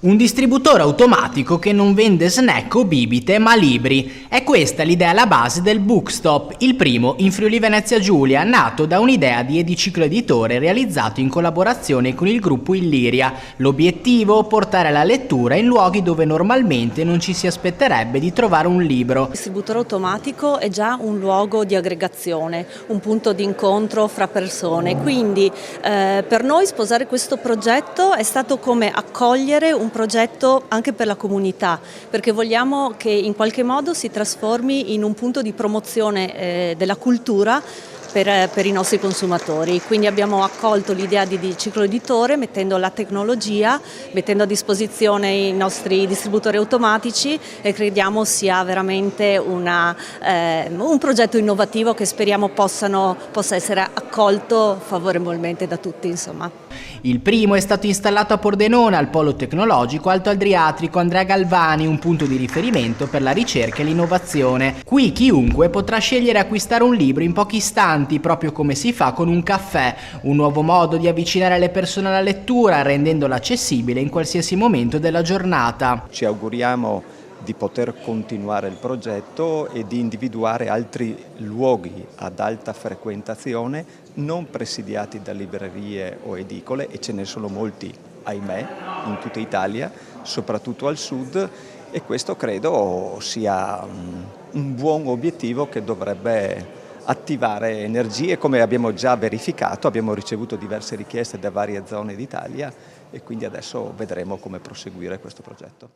Un distributore automatico che non vende snack o bibite ma libri. È questa l'idea alla base del Bookstop, il primo in Friuli Venezia Giulia, nato da un'idea di Ediciclo Editore realizzato in collaborazione con il gruppo Illiria. L'obiettivo? Portare la lettura in luoghi dove normalmente non ci si aspetterebbe di trovare un libro. Il distributore automatico è già un luogo di aggregazione, un punto di incontro fra persone, quindi per noi sposare questo progetto è stato come accogliere un progetto anche per la comunità, perché vogliamo che in qualche modo si trasformi in un punto di promozione della cultura per i nostri consumatori. Quindi abbiamo accolto l'idea di ciclo editore mettendo la tecnologia, mettendo a disposizione i nostri distributori automatici e crediamo sia veramente un progetto innovativo che speriamo possa essere accolto favorevolmente da tutti, insomma. Il primo è stato installato a Pordenone al Polo Tecnologico Alto Adriatico Andrea Galvani, un punto di riferimento per la ricerca e l'innovazione. Qui chiunque potrà scegliere e acquistare un libro in pochi istanti, proprio come si fa con un caffè, un nuovo modo di avvicinare le persone alla lettura, rendendola accessibile in qualsiasi momento della giornata. Ci auguriamo di poter continuare il progetto e di individuare altri luoghi ad alta frequentazione non presidiati da librerie o edicole, e ce ne sono molti, ahimè, in tutta Italia, soprattutto al sud, e questo credo sia un buon obiettivo che dovrebbe attivare energie. Come abbiamo già verificato, abbiamo ricevuto diverse richieste da varie zone d'Italia e quindi adesso vedremo come proseguire questo progetto.